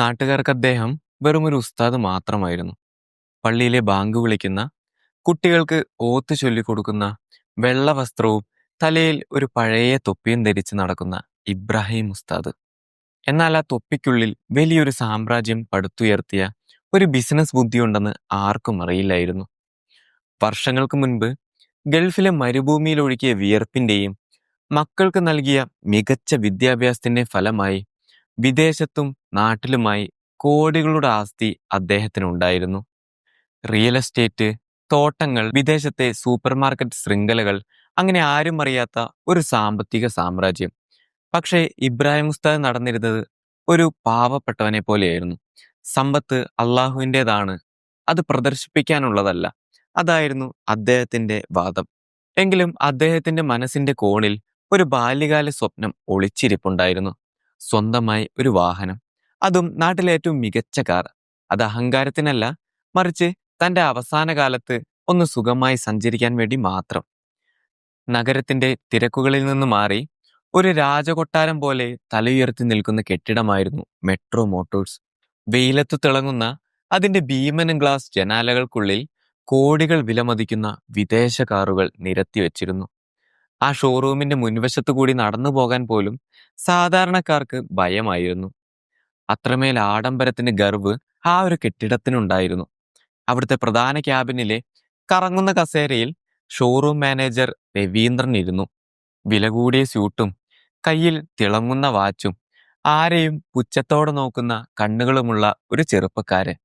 നാട്ടുകാർക്ക് അദ്ദേഹം വെറുമൊരു ഉസ്താദ് മാത്രമായിരുന്നു. പള്ളിയിലെ ബാങ്ക് വിളിക്കുന്ന, കുട്ടികൾക്ക് ഓത്ത് ചൊല്ലിക്കൊടുക്കുന്ന, വെള്ള വസ്ത്രവും തലയിൽ ഒരു പഴയ തൊപ്പിയും ധരിച്ച് നടക്കുന്ന ഇബ്രാഹിം ഉസ്താദ്. എന്നാൽ ആ തൊപ്പിക്കുള്ളിൽ വലിയൊരു സാമ്രാജ്യം പടുത്തുയർത്തിയ ഒരു ബിസിനസ് ബുദ്ധിയുണ്ടെന്ന് ആർക്കും അറിയില്ലായിരുന്നു. വർഷങ്ങൾക്ക് മുൻപ് ഗൾഫിലെ മരുഭൂമിയിൽ ഒഴുകിയ വിയർപ്പിന്റെയും മക്കൾക്ക് നൽകിയ മികച്ച വിദ്യാഭ്യാസത്തിന്റെ ഫലമായി വിദേശത്തും നാട്ടിലുമായി കോടികളുടെ ആസ്തി അദ്ദേഹത്തിനുണ്ടായിരുന്നു. റിയൽ എസ്റ്റേറ്റ്, തോട്ടങ്ങൾ, വിദേശത്തെ സൂപ്പർ മാർക്കറ്റ് ശൃംഖലകൾ, അങ്ങനെ ആരും അറിയാത്ത ഒരു സാമ്പത്തിക സാമ്രാജ്യം. പക്ഷേ ഇബ്രാഹിം ഉസ്താദ് നടന്നിരുന്നത് ഒരു പാവപ്പെട്ടവനെ പോലെയായിരുന്നു. സമ്പത്ത് അള്ളാഹുവിൻ്റെതാണ്, അത് പ്രദർശിപ്പിക്കാനുള്ളതല്ല. അതായിരുന്നു അദ്ദേഹത്തിന്റെ വാദം. എങ്കിലും അദ്ദേഹത്തിന്റെ മനസ്സിന്റെ കോണിൽ ഒരു ബാല്യകാല സ്വപ്നം ഒളിച്ചിരിപ്പുണ്ടായിരുന്നു. സ്വന്തമായി ഒരു വാഹനം, അതും നാട്ടിലെ ഏറ്റവും മികച്ച കാർ. അത് അഹങ്കാരത്തിനല്ല, മറിച്ച് തന്റെ അവസാന കാലത്ത് ഒന്ന് സുഖമായി സഞ്ചരിക്കാൻ വേണ്ടി മാത്രം. നഗരത്തിന്റെ തിരക്കുകളിൽ നിന്ന് മാറി ഒരു രാജകൊട്ടാരം പോലെ തലയുയർത്തി നിൽക്കുന്ന കെട്ടിടമായിരുന്നു മെട്രോ മോട്ടോഴ്സ്. വെയിലത്തു തിളങ്ങുന്ന അതിന്റെ ഭീമൻ ഗ്ലാസ് ജനാലകൾക്കുള്ളിൽ കോടികൾ വിലമതിക്കുന്ന വിദേശ കാറുകൾ നിരത്തി വെച്ചിരുന്നു. ആ ഷോറൂമിന്റെ മുൻവശത്തു കൂടി നടന്നു പോകാൻ പോലും സാധാരണക്കാർക്ക് ഭയമായിരുന്നു. അത്രമേൽ ആഡംബരത്തിന്റെ ഗർവ് ആ ഒരു കെട്ടിടത്തിനുണ്ടായിരുന്നു. അവിടുത്തെ പ്രധാന ക്യാബിനിലെ കറങ്ങുന്ന കസേരയിൽ ഷോറൂം മാനേജർ രവീന്ദ്രൻ ഇരുന്നു. വില കൂടിയ സ്യൂട്ടും കയ്യിൽ തിളങ്ങുന്ന വാച്ചും ആരെയും പുച്ഛത്തോടെ നോക്കുന്ന കണ്ണുകളുമുള്ള ഒരു ചെറുപ്പക്കാരൻ.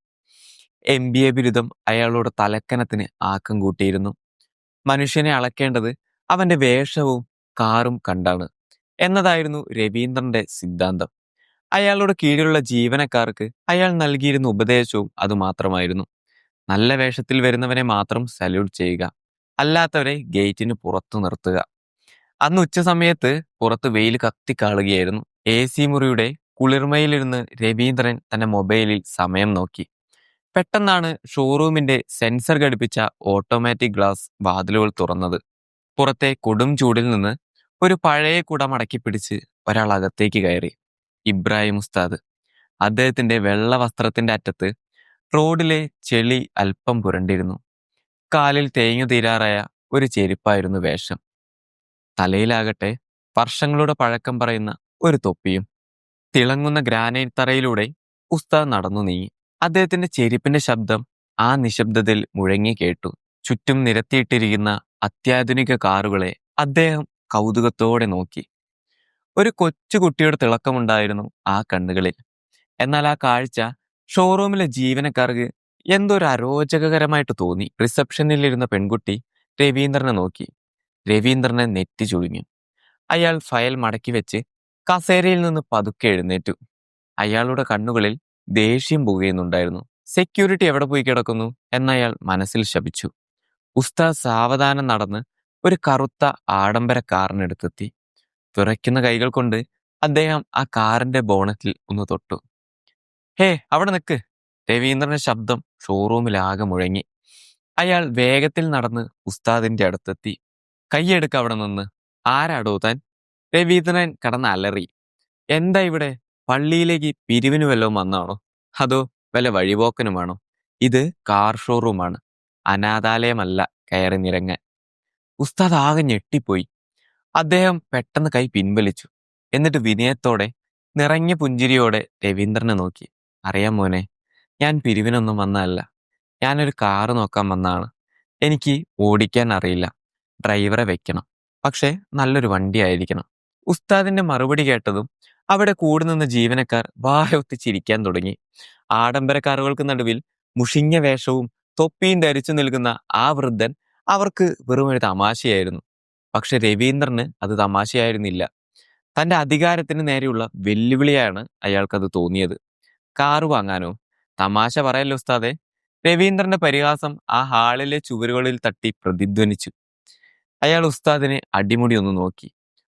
MBA ബിരുദം അയാളോട് തലക്കനത്തിന് ആക്കം കൂട്ടിയിരുന്നു. മനുഷ്യനെ അളക്കേണ്ടത് അവന്റെ വേഷവും കാറും കണ്ടാണ് എന്നതായിരുന്നു രവീന്ദ്രന്റെ സിദ്ധാന്തം. അയാളോട് കീഴിലുള്ള ജീവനക്കാർക്ക് അയാൾ നൽകിയിരുന്ന ഉപദേശവും അതുമാത്രമായിരുന്നു. നല്ല വേഷത്തിൽ വരുന്നവനെ മാത്രം സല്യൂട്ട് ചെയ്യുക, അല്ലാത്തവരെ ഗേറ്റിന് പുറത്തു നിർത്തുക. അന്ന് ഉച്ച സമയത്ത് പുറത്ത് വെയിൽ കത്തിക്കാളുകയായിരുന്നു. AC മുറിയുടെ കുളിർമയിലിരുന്ന് രവീന്ദ്രൻ തന്റെ മൊബൈലിൽ സമയം നോക്കി. പെട്ടെന്നാണ് ഷോറൂമിന്റെ സെൻസർ ഘടിപ്പിച്ച ഓട്ടോമാറ്റിക് ഗ്ലാസ് വാതിലുകൾ തുറന്നത്. പുറത്തെ കൊടും ചൂടിൽ നിന്ന് ഒരു പഴയ കുട മടക്കി പിടിച്ച് ഒരാൾ അകത്തേക്ക് കയറി. ഇബ്രാഹിം ഉസ്താദ്. അദ്ദേഹത്തിന്റെ വെള്ള വസ്ത്രത്തിന്റെ അറ്റത്ത് റോഡിലെ ചെളി അല്പം പുരണ്ടിരുന്നു. കാലിൽ തേഞ്ഞു തീരാറായ ഒരു ചെരുപ്പായിരുന്നു വേഷം. തലയിലാകട്ടെ വർഷങ്ങളുടെ പഴക്കം പറയുന്ന ഒരു തൊപ്പിയും. തിളങ്ങുന്ന ഗ്രാനൈറ്റ് തറയിലൂടെ ഉസ്താദ് നടന്നു നീങ്ങി. അദ്ദേഹത്തിന്റെ ചെരുപ്പിന്റെ ശബ്ദം ആ നിശബ്ദതയിൽ മുഴങ്ങി കേട്ടു. ചുറ്റും നിരത്തിയിട്ടിരിക്കുന്ന അത്യാധുനിക കാറുകളെ അദ്ദേഹം കൗതുകത്തോടെ നോക്കി. ഒരു കൊച്ചുകുട്ടിയുടെ തിളക്കമുണ്ടായിരുന്നു ആ കണ്ണുകളിൽ. എന്നാൽ ആ കാഴ്ച ഷോറൂമിലെ ജീവനക്കാർക്ക് എന്തോ ഒരു അരോചകരമായിട്ട് തോന്നി. റിസപ്ഷനിലിരുന്ന പെൺകുട്ടി രവീന്ദ്രനെ നോക്കി. രവീന്ദ്രനെ നെറ്റി ചുളിഞ്ഞു. അയാൾ ഫയൽ മടക്കി വെച്ച് കസേരയിൽ നിന്ന് പതുക്കെ എഴുന്നേറ്റു. അയാളുടെ കണ്ണുകളിൽ ദേഷ്യം പുകയുന്നുണ്ടായിരുന്നു. സെക്യൂരിറ്റി എവിടെ പോയി കിടക്കുന്നു എന്നയാൾ മനസ്സിൽ ശപിച്ചു. ഉസ്താദ് സാവധാനം നടന്ന് ഒരു കറുത്ത ആഡംബര കാറിനടുത്തെത്തി. വിറയ്ക്കുന്ന കൈകൾ കൊണ്ട് അദ്ദേഹം ആ കാറിന്റെ ബോണറ്റിൽ ഒന്ന് തൊട്ടു. ഹേ, അവിടെ നിൽക്ക്! രവീന്ദ്രന്റെ ശബ്ദം ഷോറൂമിലാകെ മുഴങ്ങി. അയാൾ വേഗത്തിൽ നടന്ന് ഉസ്താദിന്റെ അടുത്തെത്തി. കൈയെടുക്ക അവിടെ നിന്ന്! ആരാടോ താൻ? രവീന്ദ്രൻ കടന്ന് അലറി. എന്താ ഇവിടെ? പള്ളിയിലേക്ക് പിരിവിന് വല്ലതും വന്നാണോ? അതോ വല്ല വഴിപോക്കനുമാണോ? ഇത് കാർ ഷോറൂമാണ്, അനാഥാലയമല്ല കയറി നിരങ്ങാൻ. ഉസ്താദ് ആകെ ഞെട്ടിപ്പോയി. അദ്ദേഹം പെട്ടെന്ന് കൈ പിൻവലിച്ചു. എന്നിട്ട് വിനയത്തോടെ, നിറഞ്ഞ പുഞ്ചിരിയോടെ രവീന്ദ്രനെ നോക്കി. അറിയാം മോനെ, ഞാൻ പിരിവിനൊന്നും വന്നതല്ല. ഞാനൊരു കാറ് നോക്കാൻ വന്നതാണ്. എനിക്ക് ഓടിക്കാൻ അറിയില്ല. ഡ്രൈവറെ വെക്കണം. പക്ഷെ നല്ലൊരു വണ്ടി ആയിരിക്കണം. ഉസ്താദിന്റെ മറുപടി കേട്ടതും അവിടെ കൂടി നിന്ന ജീവനക്കാർ വായൊത്തി ചിരിക്കാൻ തുടങ്ങി. ആഡംബര കാറുകൾക്ക് നടുവിൽ മുഷിഞ്ഞ വേഷവും തൊപ്പിയും ധരിച്ചു നിൽക്കുന്ന ആ വൃദ്ധൻ അവർക്ക് വെറും ഒരു തമാശയായിരുന്നു. പക്ഷെ രവീന്ദ്രന് അത് തമാശയായിരുന്നില്ല. തന്റെ അധികാരത്തിന് നേരെയുള്ള വെല്ലുവിളിയാണ് അയാൾക്കത് തോന്നിയത്. കാറ് വാങ്ങാനോ? തമാശ പറയല്ലോ ഉസ്താദെ! രവീന്ദ്രന്റെ പരിഹാസം ആ ഹാളിലെ ചുവരുകളിൽ തട്ടി പ്രതിധ്വനിച്ചു. അയാൾ ഉസ്താദിനെ അടിമുടി ഒന്ന് നോക്കി.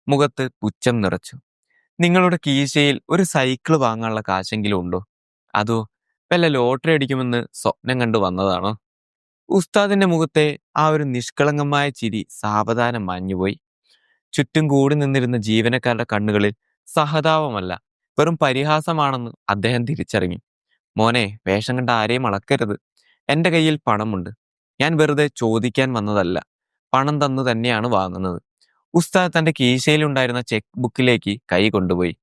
മുഖത്ത് പുച്ഛം നിറച്ചു. നിങ്ങളുടെ കീശയിൽ ഒരു സൈക്കിള് വാങ്ങാനുള്ള കാശെങ്കിലും ഉണ്ടോ? അതോ വല്ല ലോട്ടറി അടിക്കുമെന്ന് സ്വപ്നം കണ്ടു വന്നതാണോ? ഉസ്താദിന്റെ മുഖത്തെ ആ ഒരു നിഷ്കളങ്കമായ ചിരി സാവധാനം മാഞ്ഞുപോയി. ചുറ്റും കൂടി നിന്നിരുന്ന ജീവനക്കാരുടെ കണ്ണുകളിൽ സഹതാപമല്ല, വെറും പരിഹാസമാണെന്ന് അദ്ദേഹം തിരിച്ചറിഞ്ഞു. മോനെ, വേഷം കണ്ട ആരെയും അളക്കരുത്. എന്റെ കയ്യിൽ പണമുണ്ട്. ഞാൻ വെറുതെ ചോദിക്കാൻ വന്നതല്ല. പണം തന്നു തന്നെയാണ് വാങ്ങുന്നത്. ഉസ്താദ് തന്റെ കീശയിലുണ്ടായിരുന്ന ചെക്ക് ബുക്കിലേക്ക് കൈ കൊണ്ടുപോയി.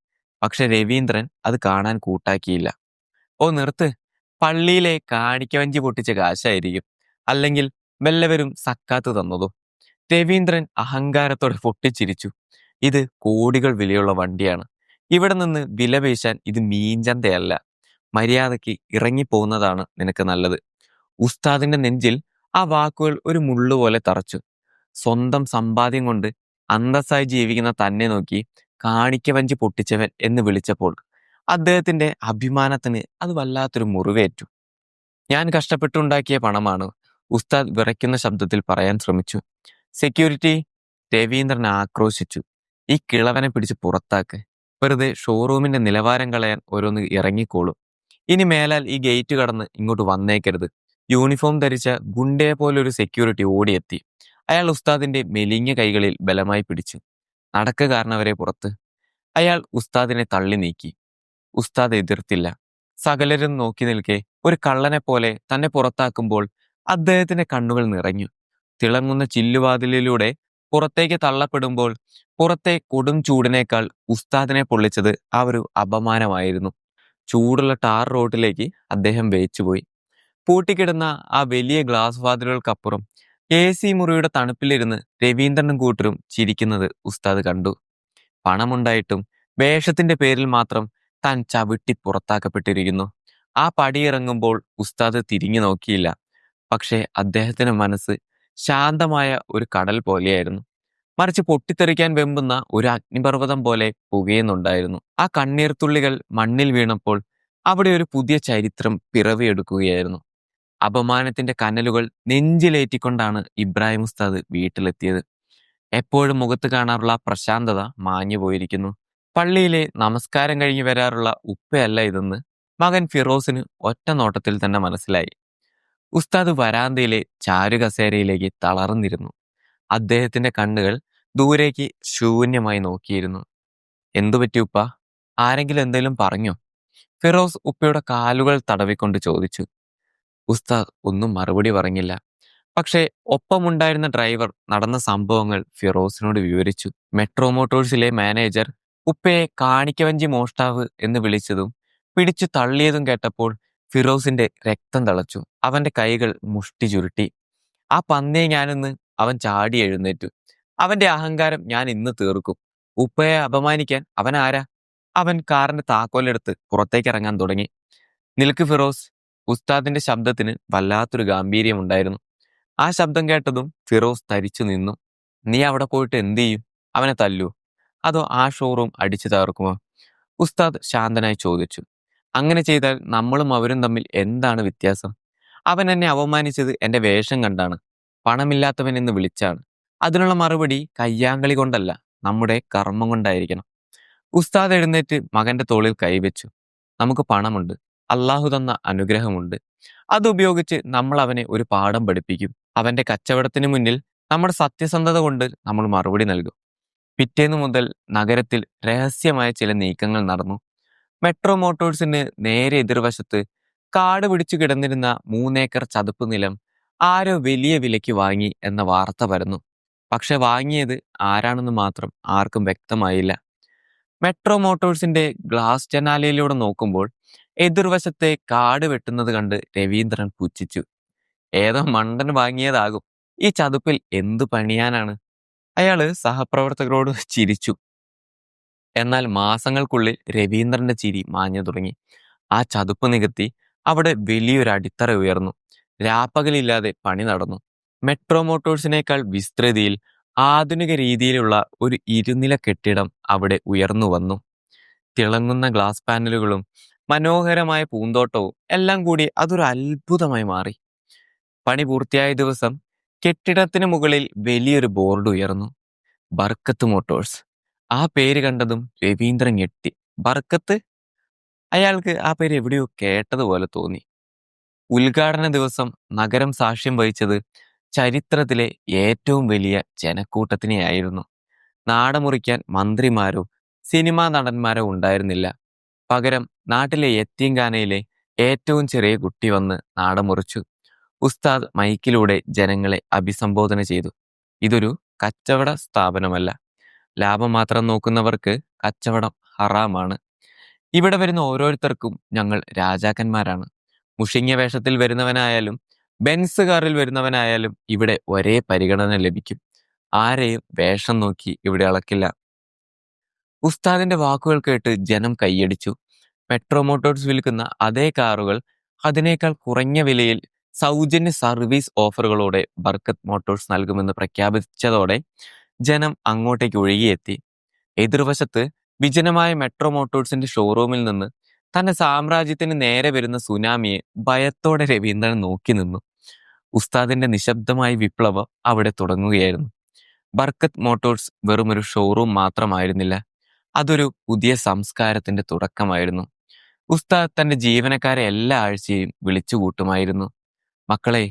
പക്ഷെ രവീന്ദ്രൻ അത് കാണാൻ കൂട്ടാക്കിയില്ല. ഓ, നിർത്ത്. പള്ളിയിലെ കാണിക്കവഞ്ചി പൊട്ടിച്ച കാശായിരിക്കും. അല്ലെങ്കിൽ വല്ലവരും സക്കാത്ത് തന്നതോ? രവീന്ദ്രൻ അഹങ്കാരത്തോടെ പൊട്ടിച്ചിരിച്ചു. ഇത് കോടികൾ വിലയുള്ള വണ്ടിയാണ്. ഇവിടെ നിന്ന് വിലപേശാൻ ഇത് മീൻചന്തയല്ല. മര്യാദയ്ക്ക് ഇറങ്ങിപ്പോകുന്നതാണ് നിനക്ക് നല്ലത്. ഉസ്താദിന്റെ നെഞ്ചിൽ ആ വാക്കുകൾ ഒരു മുള്ളുപോലെ തറച്ചു. സ്വന്തം സമ്പാദ്യം കൊണ്ട് അന്തസ്സായി ജീവിക്കുന്ന തന്നെ നോക്കി കാണിക്കവഞ്ചി പൊട്ടിച്ചവൻ എന്ന് വിളിച്ചപ്പോൾ അദ്ദേഹത്തിന്റെ അഭിമാനത്തിന് അത് വല്ലാത്തൊരു മുറിവേറ്റു. ഞാൻ കഷ്ടപ്പെട്ടുണ്ടാക്കിയ പണമാണ്, ഉസ്താദ് വിറയ്ക്കുന്ന ശബ്ദത്തിൽ പറയാൻ ശ്രമിച്ചു. സെക്യൂരിറ്റി! രവീന്ദ്രൻ ആക്രോശിച്ചു. ഈ കിളവനെ പിടിച്ച് പുറത്താക്ക്. വെറുതെ ഷോറൂമിന്റെ നിലവാരം കളയാൻ ഓരോന്ന് ഇറങ്ങിക്കോളും. ഇനി മേലാൽ ഈ ഗേറ്റ് കടന്ന് ഇങ്ങോട്ട് വന്നേക്കരുത്. യൂണിഫോം ധരിച്ച ഗുണ്ടയെ പോലൊരു സെക്യൂരിറ്റി ഓടിയെത്തി. അയാൾ ഉസ്താദിന്റെ മെലിഞ്ഞ കൈകളിൽ ബലമായി പിടിച്ചു. നടക്ക് കാരണവരെ പുറത്ത്. അയാൾ ഉസ്താദിനെ തള്ളി നീക്കി. ഉസ്താദ് എതിർത്തില്ല. സകലരും നോക്കി നിൽക്കെ ഒരു കള്ളനെ പോലെ തന്നെ പുറത്താക്കുമ്പോൾ അദ്ദേഹത്തിന്റെ കണ്ണുകൾ നിറഞ്ഞു. തിളങ്ങുന്ന ചില്ലുവാതിലിലൂടെ പുറത്തേക്ക് തള്ളപ്പെടുമ്പോൾ പുറത്തെ കൊടും ചൂടിനേക്കാൾ ഉസ്താദിനെ പൊള്ളിച്ചത് ആ ഒരു അപമാനമായിരുന്നു. ചൂടുള്ള ടാർ റോഡിലേക്ക് അദ്ദേഹം വേച്ചുപോയി. പൂട്ടിക്കിടന്ന ആ വലിയ ഗ്ലാസ് വാതിലുകൾക്കപ്പുറം AC മുറിയുടെ തണുപ്പിലിരുന്ന് രവീന്ദ്രനും കൂട്ടരും ചിരിക്കുന്നത് ഉസ്താദ് കണ്ടു. പണമുണ്ടായിട്ടും വേഷത്തിന്റെ പേരിൽ മാത്രം താൻ ചവിട്ടി പുറത്താക്കപ്പെട്ടിരിക്കുന്നു. ആ പടിയിറങ്ങുമ്പോൾ ഉസ്താദ് തിരിഞ്ഞു നോക്കിയില്ല. പക്ഷേ അദ്ദേഹത്തിന്റെ മനസ്സ് ശാന്തമായ ഒരു കടൽ പോലെയായിരുന്നു. മറിച്ച് പൊട്ടിത്തെറിക്കാൻ വെമ്പുന്ന ഒരു അഗ്നിപർവ്വതം പോലെ പുകയുന്നുണ്ടായിരുന്നു. ആ കണ്ണീർത്തുള്ളികൾ മണ്ണിൽ വീണപ്പോൾ അവിടെ ഒരു പുതിയ ചരിത്രം പിറവിയെടുക്കുകയായിരുന്നു. അപമാനത്തിന്റെ കനലുകൾ നെഞ്ചിലേറ്റിക്കൊണ്ടാണ് ഇബ്രാഹിം ഉസ്താദ് വീട്ടിലെത്തിയത്. എപ്പോഴും മുഖത്ത് കാണാറുള്ള പ്രശാന്തത മാഞ്ഞു പോയിരിക്കുന്നു. പള്ളിയിലെ നമസ്കാരം കഴിഞ്ഞു വരാറുള്ള ഉപ്പയല്ല ഇതെന്ന് മകൻ ഫിറോസിന് ഒറ്റ നോട്ടത്തിൽ തന്നെ മനസ്സിലായി. ഉസ്താദ് വരാന്തയിലെ ചാരുകസേരയിലേക്ക് തളർന്നിരുന്നു. അദ്ദേഹത്തിന്റെ കണ്ണുകൾ ദൂരേക്ക് ശൂന്യമായി നോക്കിയിരുന്നു. എന്തുപറ്റി ഉപ്പ? ആരെങ്കിലും എന്തെങ്കിലും പറഞ്ഞോ? ഫിറോസ് ഉപ്പയുടെ കാലുകൾ തടവിക്കൊണ്ട് ചോദിച്ചു. ഉസ്താദ് ഒന്നും മറുപടി പറഞ്ഞില്ല. പക്ഷേ ഒപ്പമുണ്ടായിരുന്ന ഡ്രൈവർ നടന്ന സംഭവങ്ങൾ ഫിറോസിനോട് വിവരിച്ചു. മെട്രോ മോട്ടോഴ്സിലെ മാനേജർ ഉപ്പയെ കാണിക്കവഞ്ചി മോഷ്ടാവ് എന്ന് വിളിച്ചതും പിടിച്ചു തള്ളിയതും കേട്ടപ്പോൾ ഫിറോസിന്റെ രക്തം തിളച്ചു. അവന്റെ കൈകൾ മുഷ്ടി ചുരുട്ടി. ആ പന്നിയെ ഞാനിന്ന്... അവൻ ചാടി എഴുന്നേറ്റു. അവന്റെ അഹങ്കാരം ഞാൻ ഇന്ന് തീർക്കും. ഉപ്പയെ അപമാനിക്കാൻ അവൻ ആരാ? അവൻ കാറിന്റെ താക്കോലെടുത്ത് പുറത്തേക്ക് ഇറങ്ങാൻ തുടങ്ങി. നിൽക്ക് ഫിറോസ്! ഉസ്താദിന്റെ ശബ്ദത്തിന് വല്ലാത്തൊരു ഗാംഭീര്യമുണ്ടായിരുന്നു. ആ ശബ്ദം കേട്ടതും ഫിറോസ് തരിച്ചു നിന്നു. നീ അവിടെ പോയിട്ട് എന്ത് ചെയ്യും? അവനെ തല്ലൂ? അതോ ആ ഷോറൂം അടിച്ചു തകർക്കുമോ? ഉസ്താദ് ശാന്തനായി ചോദിച്ചു. അങ്ങനെ ചെയ്താൽ നമ്മളും അവരും തമ്മിൽ എന്താണ് വ്യത്യാസം? അവൻ എന്നെ അവമാനിച്ചത് എന്റെ വേഷം കണ്ടാണ്, പണമില്ലാത്തവൻ എന്ന് വിളിച്ചാണ്. അതിനുള്ള മറുപടി കയ്യാങ്കളി കൊണ്ടല്ല, നമ്മുടെ കർമ്മം കൊണ്ടായിരിക്കണം. ഉസ്താദ് എഴുന്നേറ്റ് മകന്റെ തോളിൽ കൈവച്ചു. നമുക്ക് പണമുണ്ട്, അള്ളാഹു തന്ന അനുഗ്രഹമുണ്ട്. അതുപയോഗിച്ച് നമ്മൾ അവനെ ഒരു പാഠം പഠിപ്പിക്കും. അവന്റെ കച്ചവടത്തിന് മുന്നിൽ നമ്മുടെ സത്യസന്ധത കൊണ്ട് നമ്മൾ മറുപടി നൽകും. പിറ്റേന്നു മുതൽ നഗരത്തിൽ രഹസ്യമായ ചില നീക്കങ്ങൾ നടന്നു. മെട്രോ മോട്ടോഴ്സിന് നേരെ എതിർവശത്ത് കാട് പിടിച്ചു കിടന്നിരുന്ന 3 ഏക്കർ ചതുപ്പ് നിലം ആരോ വലിയ വിലയ്ക്ക് വാങ്ങി എന്ന വാർത്ത പരന്നു. പക്ഷെ വാങ്ങിയത് ആരാണെന്ന് മാത്രം ആർക്കും വ്യക്തമായില്ല. മെട്രോ മോട്ടോഴ്സിന്റെ ഗ്ലാസ് ജനാലയിലൂടെ നോക്കുമ്പോൾ എതിർവശത്തെ കാട് വെട്ടുന്നത് കണ്ട് രവീന്ദ്രൻ പുച്ഛിച്ചു. ഏതോ മണ്ടൻ വാങ്ങിയതാകും. ഈ ചതുപ്പിൽ എന്തു പണിയാനാണ്? അയാള് സഹപ്രവർത്തകരോട് ചിരിച്ചു. എന്നാൽ മാസങ്ങൾക്കുള്ളിൽ രവീന്ദ്രന്റെ ചിരി മാഞ്ഞു തുടങ്ങി. ആ ചതുപ്പ് നികത്തി അവിടെ വലിയൊരു അടിത്തറ ഉയർന്നു. രാപ്പകലില്ലാതെ പണി നടന്നു. മെട്രോ മോട്ടോഴ്സിനേക്കാൾ വിസ്തൃതിയിൽ ആധുനിക രീതിയിലുള്ള ഒരു ഇരുനില കെട്ടിടം അവിടെ ഉയർന്നു വന്നു. തിളങ്ങുന്ന ഗ്ലാസ് പാനലുകളും മനോഹരമായ പൂന്തോട്ടവും എല്ലാം കൂടി അതൊരു അത്ഭുതമായി മാറി. പണി പൂർത്തിയായ ദിവസം കെട്ടിടത്തിന് മുകളിൽ വലിയൊരു ബോർഡ് ഉയർന്നു. ബർക്കത്ത് മോട്ടോഴ്സ്. ആ പേര് കണ്ടതും രവീന്ദ്രൻ ഞെട്ടി. ബർക്കത്ത്? അയാൾക്ക് ആ പേര് എവിടെയോ കേട്ടതുപോലെ തോന്നി. ഉദ്ഘാടന ദിവസം നഗരം സാക്ഷ്യം വഹിച്ചത് ചരിത്രത്തിലെ ഏറ്റവും വലിയ ജനക്കൂട്ടത്തിനെയായിരുന്നു. നാടമുറിക്കാൻ മന്ത്രിമാരോ സിനിമാ നടന്മാരോ ഉണ്ടായിരുന്നില്ല. പകരം നാട്ടിലെ യത്തീംഖാനയിലെ ഏറ്റവും ചെറിയ കുട്ടി വന്ന് നാടമുറിച്ചു. ഉസ്താദ് മൈക്കിലൂടെ ജനങ്ങളെ അഭിസംബോധന ചെയ്തു. ഇതൊരു കച്ചവട സ്ഥാപനമല്ല. ലാഭം മാത്രം നോക്കുന്നവർക്ക് കച്ചവടം ഹറാമാണ്. ഇവിടെ വരുന്ന ഓരോരുത്തർക്കും ഞങ്ങൾ രാജാക്കന്മാരാണ്. മുഷിങ്ങിയ വേഷത്തിൽ വരുന്നവനായാലും ബെൻസ് കാറിൽ വരുന്നവനായാലും ഇവിടെ ഒരേ പരിഗണന ലഭിക്കും. ആരെയും വേഷം നോക്കി ഇവിടെ അളക്കില്ല. ഉസ്താദിന്റെ വാക്കുകൾ കേട്ട് ജനം കൈയടിച്ചു. മെട്രോ മോട്ടോഴ്സ് വിൽക്കുന്ന അതേ കാറുകൾ അതിനേക്കാൾ കുറഞ്ഞ വിലയിൽ സൗജന്യ സർവീസ് ഓഫറുകളോടെ ബർക്കത്ത് മോട്ടോഴ്സ് നൽകുമെന്ന് പ്രഖ്യാപിച്ചതോടെ ജനം അങ്ങോട്ടേക്ക് ഒഴുകിയെത്തി. എതിർവശത്ത് വിജനമായ മെട്രോ മോട്ടോഴ്സിന്റെ ഷോറൂമിൽ നിന്ന് തന്റെ സാമ്രാജ്യത്തിന് നേരെ വരുന്ന സുനാമിയെ ഭയത്തോടെ രവീന്ദ്രൻ നോക്കി നിന്നു. ഉസ്താദിന്റെ നിശബ്ദമായ വിപ്ലവം അവിടെ തുടങ്ങുകയായിരുന്നു. ബർക്കത്ത് മോട്ടോഴ്സ് വെറുമൊരു ഷോറൂം മാത്രമായിരുന്നില്ല, അതൊരു പുതിയ സംസ്കാരത്തിന്റെ തുടക്കമായിരുന്നു. ഉസ്താദ് തന്റെ ജീവനക്കാരെ എല്ലാ ആഴ്ചയും വിളിച്ചു കൂട്ടുമായിരുന്നു. മക്കളെ,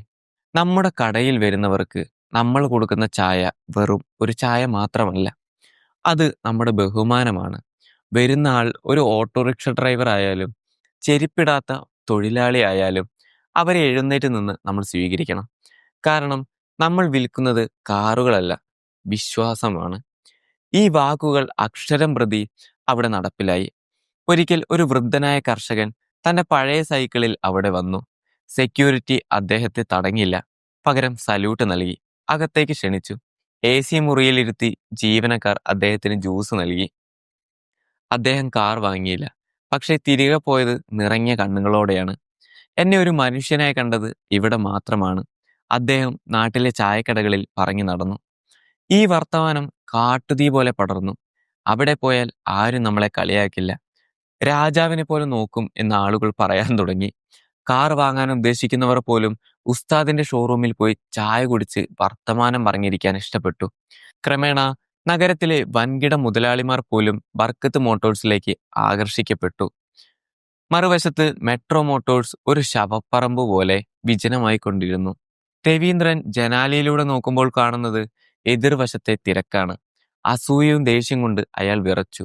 നമ്മുടെ കടയിൽ വരുന്നവർക്ക് നമ്മൾ കൊടുക്കുന്ന ചായ വെറും ഒരു ചായ മാത്രമല്ല, അത് നമ്മുടെ ബഹുമാനമാണ്. വരുന്ന ആൾ ഒരു ഓട്ടോറിക്ഷ ഡ്രൈവർ ആയാലും ചെരുപ്പിടാത്ത തൊഴിലാളി ആയാലും അവരെ എഴുന്നേറ്റ് നിന്ന് നമ്മൾ സ്വീകരിക്കണം. കാരണം നമ്മൾ വിൽക്കുന്നത് കാറുകളല്ല, വിശ്വാസമാണ്. ഈ വാക്കുകൾ അക്ഷരം പ്രതി അവിടെ നടപ്പിലായി. ഒരിക്കൽ ഒരു വൃദ്ധനായ കർഷകൻ തന്റെ പഴയ സൈക്കിളിൽ അവിടെ വന്നു. സെക്യൂരിറ്റി അദ്ദേഹത്തെ തടഞ്ഞില്ല, പകരം സല്യൂട്ട് നൽകി അകത്തേക്ക് ക്ഷണിച്ചു. AC മുറിയിലിരുത്തി ജീവനക്കാർ അദ്ദേഹത്തിന് ജ്യൂസ് നൽകി. അദ്ദേഹം കാർ വാങ്ങിയില്ല, പക്ഷെ തിരികെ പോയത് നിറഞ്ഞ കണ്ണുകളോടെയാണ്. എന്നെ ഒരു മനുഷ്യനായി കണ്ടത് ഇവിടെ മാത്രമാണ്, അദ്ദേഹം നാട്ടിലെ ചായക്കടകളിൽ പറഞ്ഞു നടന്നു. ഈ വർത്തമാനം കാട്ടുതീ പോലെ പടർന്നു. അവിടെ പോയാൽ ആരും നമ്മളെ കളിയാക്കില്ല, രാജാവിനെ പോലെ നോക്കും എന്ന് ആളുകൾ പറയാൻ തുടങ്ങി. കാർ വാങ്ങാൻ ഉദ്ദേശിക്കുന്നവർ പോലും ഉസ്താദിന്റെ ഷോറൂമിൽ പോയി ചായ കുടിച്ച് വർത്തമാനം പറഞ്ഞിരിക്കാൻ ഇഷ്ടപ്പെട്ടു. ക്രമേണ നഗരത്തിലെ വൻകിട മുതലാളിമാർ പോലും ബർക്കത്ത് മോട്ടോഴ്സിലേക്ക് ആകർഷിക്കപ്പെട്ടു. മറുവശത്ത് മെട്രോ മോട്ടോഴ്സ് ഒരു ശവപ്പറമ്പ് പോലെ വിജനമായി കൊണ്ടിരുന്നു. രവീന്ദ്രൻ ജനാലയിലൂടെ നോക്കുമ്പോൾ കാണുന്നത് എതിർവശത്തെ തിരക്കാണ്. അസൂയയും ദേഷ്യം കൊണ്ട് അയാൾ വിറച്ചു.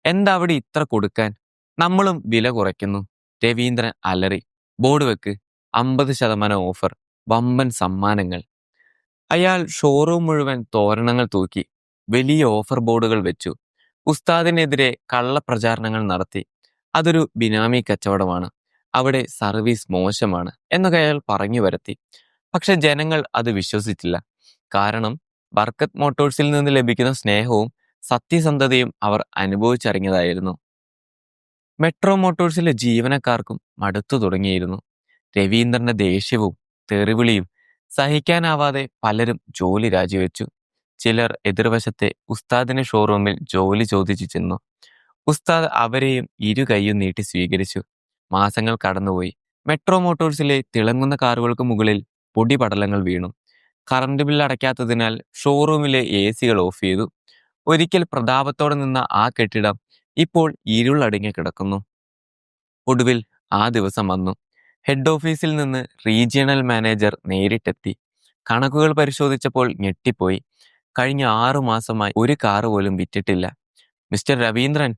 എന്താ അവിടെ ഇത്ര കൊടുക്കാൻ? നമ്മളും വില കുറയ്ക്കുന്നു. രവീന്ദ്രൻ അലറി. ബോർഡ് വെക്ക്, 50% ഓഫർ, വമ്പൻ സമ്മാനങ്ങൾ. അയാൾ ഷോറൂം മുഴുവൻ തോരണങ്ങൾ തൂക്കി, വലിയ ഓഫർ ബോർഡുകൾ വെച്ചു. ഉസ്താദിനെതിരെ കള്ളപ്രചാരണങ്ങൾ നടത്തി. അതൊരു ബിനാമി കച്ചവടമാണ്, അവിടെ സർവീസ് മോശമാണ് എന്നൊക്കെ അയാൾ പറഞ്ഞു വരുത്തി. പക്ഷെ ജനങ്ങൾ അത് വിശ്വസിച്ചില്ല. കാരണം ബർക്കത്ത് മോട്ടോഴ്സിൽ നിന്ന് ലഭിക്കുന്ന സ്നേഹവും സത്യസന്ധതയും അവർ അനുഭവിച്ചറിഞ്ഞതായിരുന്നു. മെട്രോ മോട്ടോഴ്സിലെ ജീവനക്കാർക്കും മടുത്തു തുടങ്ങിയിരുന്നു. രവീന്ദ്രന്റെ ദേഷ്യവും തെറിവിളിയും സഹിക്കാനാവാതെ പലരും ജോലി രാജിവെച്ചു. ചിലർ എതിർവശത്തെ ഉസ്താദിന്റെ ഷോറൂമിൽ ജോലി ചോദിച്ചു ചെന്നു. ഉസ്താദ് അവരെയും ഇരു കൈയും നീട്ടി സ്വീകരിച്ചു. മാസങ്ങൾ കടന്നുപോയി. മെട്രോ മോട്ടോഴ്സിലെ തിളങ്ങുന്ന കാറുകൾക്ക് മുകളിൽ പൊടിപടലങ്ങൾ വീണു. കറണ്ട് ബില്ല് അടയ്ക്കാത്തതിനാൽ ഷോറൂമിലെ AC ഓഫ് ചെയ്തു. ഒരിക്കൽ പ്രതാപത്തോടെ നിന്ന ആ കെട്ടിടം ഇപ്പോൾ ഇരുളടങ്ങി കിടക്കുന്നു. ഒടുവിൽ ആ ദിവസം വന്നു. ഹെഡ് ഓഫീസിൽ നിന്ന് റീജിയണൽ മാനേജർ നേരിട്ടെത്തി. കണക്കുകൾ പരിശോധിച്ചപ്പോൾ ഞെട്ടിപ്പോയി. കഴിഞ്ഞ 6 മാസമായി ഒരു കാറ് പോലും വിറ്റിട്ടില്ല. മിസ്റ്റർ രവീന്ദ്രൻ,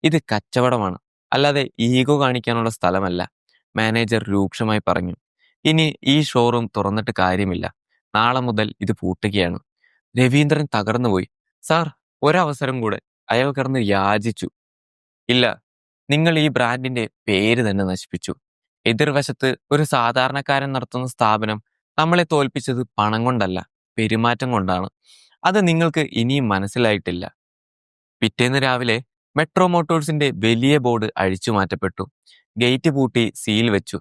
ഇത് കച്ചവടമാണ്, അല്ലാതെ ഈഗോ കാണിക്കാനുള്ള സ്ഥലമല്ല, മാനേജർ രൂക്ഷമായി പറഞ്ഞു. ഇനി ഈ ഷോറൂം തുറന്നിട്ട് കാര്യമില്ല, നാളെ മുതൽ ഇത് പൂട്ടുകയാണ്. രവീന്ദ്രൻ തകർന്നുപോയി. സാർ, ഒരവസരം കൂടെ, അയാൾ കിടന്ന് യാചിച്ചു. ഇല്ല, നിങ്ങൾ ഈ ബ്രാൻഡിന്റെ പേര് തന്നെ നശിപ്പിച്ചു. എതിർവശത്ത് ഒരു സാധാരണക്കാരൻ നടത്തുന്ന സ്ഥാപനം നമ്മളെ തോൽപ്പിച്ചത് പണം കൊണ്ടല്ല, പെരുമാറ്റം കൊണ്ടാണ്. അത് നിങ്ങൾക്ക് ഇനിയും മനസ്സിലായിട്ടില്ല. പിറ്റേന്ന് രാവിലെ മെട്രോ മോട്ടോഴ്സിന്റെ വലിയ ബോർഡ് അഴിച്ചു മാറ്റപ്പെട്ടു. ഗേറ്റ് പൂട്ടി സീൽ വെച്ചു.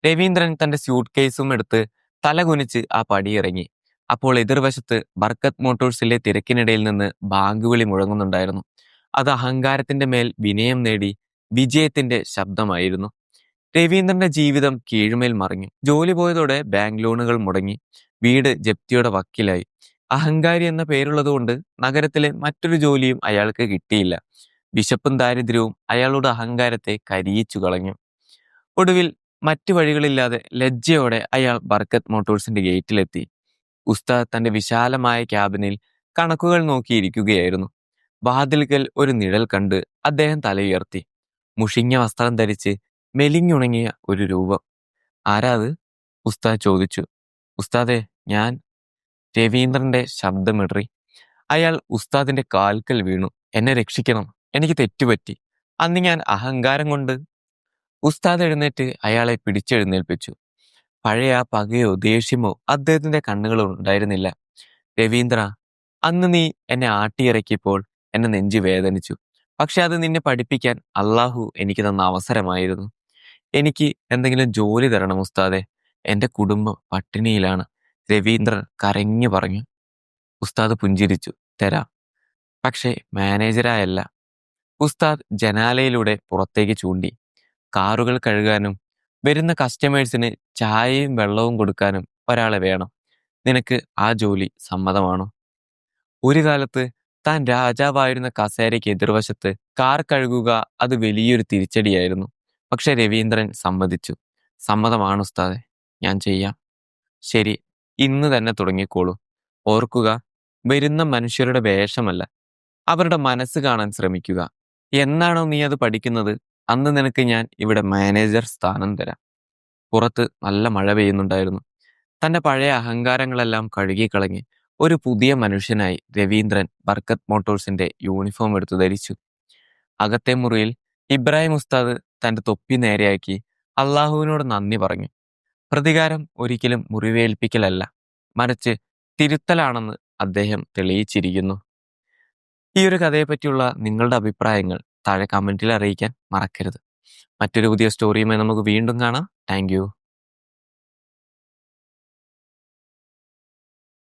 രവീന്ദ്രൻ തന്റെ സ്യൂട്ട് കേസും എടുത്ത് തലകുനിച്ച് ആ പടിയിറങ്ങി. അപ്പോൾ എതിർവശത്ത് ബർക്കത്ത് മോട്ടോഴ്സിലെ തിരക്കിനിടയിൽ നിന്ന് ബാങ്ക് വിളി മുഴങ്ങുന്നുണ്ടായിരുന്നു. അത് അഹങ്കാരത്തിന്റെ മേൽ വിനയം നേടി വിജയത്തിന്റെ ശബ്ദമായിരുന്നു. രവീന്ദ്രന്റെ ജീവിതം കീഴ്മേൽ മറിഞ്ഞു. ജോലി പോയതോടെ ബാങ്ക് ലോണുകൾ മുടങ്ങി. വീട് ജപ്തിയുടെ വക്കിലായി. അഹങ്കാരി എന്ന പേരുള്ളതുകൊണ്ട് നഗരത്തിലെ മറ്റൊരു ജോലിയും അയാൾക്ക് കിട്ടിയില്ല. വിശപ്പും ദാരിദ്ര്യവും അയാളുടെ അഹങ്കാരത്തെ കരിയിച്ചു കളഞ്ഞു. ഒടുവിൽ മറ്റു വഴികളില്ലാതെ ലജ്ജയോടെ അയാൾ ബർക്കത്ത് മോട്ടോഴ്സിന്റെ ഗേറ്റിലെത്തി. ഉസ്താദ് തന്റെ വിശാലമായ ക്യാബിനിൽ കണക്കുകൾ നോക്കിയിരിക്കുകയായിരുന്നു. വാതിൽക്കൽ ഒരു നിഴൽ കണ്ട് അദ്ദേഹം തലയുയർത്തി. മുഷിഞ്ഞ വസ്ത്രം ധരിച്ച് മെലിഞ്ഞുണങ്ങിയ ഒരു രൂപം. ആരാ അത്? ഉസ്താദ് ചോദിച്ചു. ഉസ്താദെ, ഞാൻ. രവീന്ദ്രന്റെ ശബ്ദമിടറി. അയാൾ ഉസ്താദിന്റെ കാൽക്കൽ വീണു. എന്നെ രക്ഷിക്കണം, എനിക്ക് തെറ്റുപറ്റി. അന്ന് ഞാൻ അഹങ്കാരം കൊണ്ട്. ഉസ്താദ് എഴുന്നേറ്റ് അയാളെ പിടിച്ചെഴുന്നേൽപ്പിച്ചു. പഴയ ആ പകയോ ദേഷ്യമോ അദ്ദേഹത്തിന്റെ കണ്ണുകളിൽ ഉണ്ടായിരുന്നില്ല. രവീന്ദ്ര, അന്ന് നീ എന്നെ ആട്ടിയിറക്കിയപ്പോൾ എന്നെ നെഞ്ചു വേദനിച്ചു. പക്ഷെ അത് നിന്നെ പഠിപ്പിക്കാൻ അള്ളാഹു എനിക്ക് തന്ന അവസരമായിരുന്നു. എനിക്ക് എന്തെങ്കിലും ജോലി തരണം ഉസ്താദെ. എന്റെ കുടുംബം പട്ടിണിയിലാണ്. രവീന്ദ്രൻ കരഞ്ഞു പറഞ്ഞു. ഉസ്താദ് പുഞ്ചിരിച്ചു. തരാം, പക്ഷേ മാനേജരായല്ല. ഉസ്താദ് ജനാലയിലൂടെ പുറത്തേക്ക് ചൂണ്ടി. കാറുകൾ കഴുകാനും വരുന്ന കസ്റ്റമേഴ്സിന് ചായയും വെള്ളവും കൊടുക്കാനും ഒരാളെ വേണം. നിനക്ക് ആ ജോലി സമ്മതമാണോ? ഒരു കാലത്ത് താൻ രാജാവായിരുന്ന കസേരയ്ക്ക് എതിർവശത്ത് കാർ കഴുകുക അത് വലിയൊരു തിരിച്ചടിയായിരുന്നു. പക്ഷെ രവീന്ദ്രൻ സമ്മതിച്ചു. സമ്മതമാണ് ഉസ്താദെ, ഞാൻ ചെയ്യാം. ശരി, ഇന്ന് തന്നെ തുടങ്ങിക്കോളൂ. ഓർക്കുക, വരുന്ന മനുഷ്യരുടെ വേഷമല്ല, അവരുടെ മനസ്സ് കാണാൻ ശ്രമിക്കുക. എന്നാണോ നീ അത് പഠിക്കുന്നത്, അന്ന് നിനക്ക് ഞാൻ ഇവിടെ മാനേജർ സ്ഥാനം തരാം. പുറത്ത് നല്ല മഴ പെയ്യുന്നുണ്ടായിരുന്നു. തന്റെ പഴയ അഹങ്കാരങ്ങളെല്ലാം കഴുകിക്കളഞ്ഞ് ഒരു പുതിയ മനുഷ്യനായി രവീന്ദ്രൻ ബർക്കത്ത് മോട്ടോഴ്സിന്റെ യൂണിഫോം എടുത്തു ധരിച്ചു. അകത്തെ മുറിയിൽ ഇബ്രാഹിം ഉസ്താദ് തന്റെ തൊപ്പി നേരെയാക്കി അള്ളാഹുവിനോട് നന്ദി പറഞ്ഞു. പ്രതികാരം ഒരിക്കലും മുറിവേൽപ്പിക്കലല്ല, മറിച്ച് തിരുത്തലാണെന്ന് അദ്ദേഹം തെളിയിച്ചിരിക്കുന്നു. ഈ ഒരു കഥയെപ്പറ്റിയുള്ള നിങ്ങളുടെ അഭിപ്രായങ്ങൾ താഴെ കമന്റിൽ അറിയിക്കാൻ മറക്കരുത്. മറ്റൊരു പുതിയ സ്റ്റോറിയുമായി നമുക്ക് വീണ്ടും കാണാം. Thank you.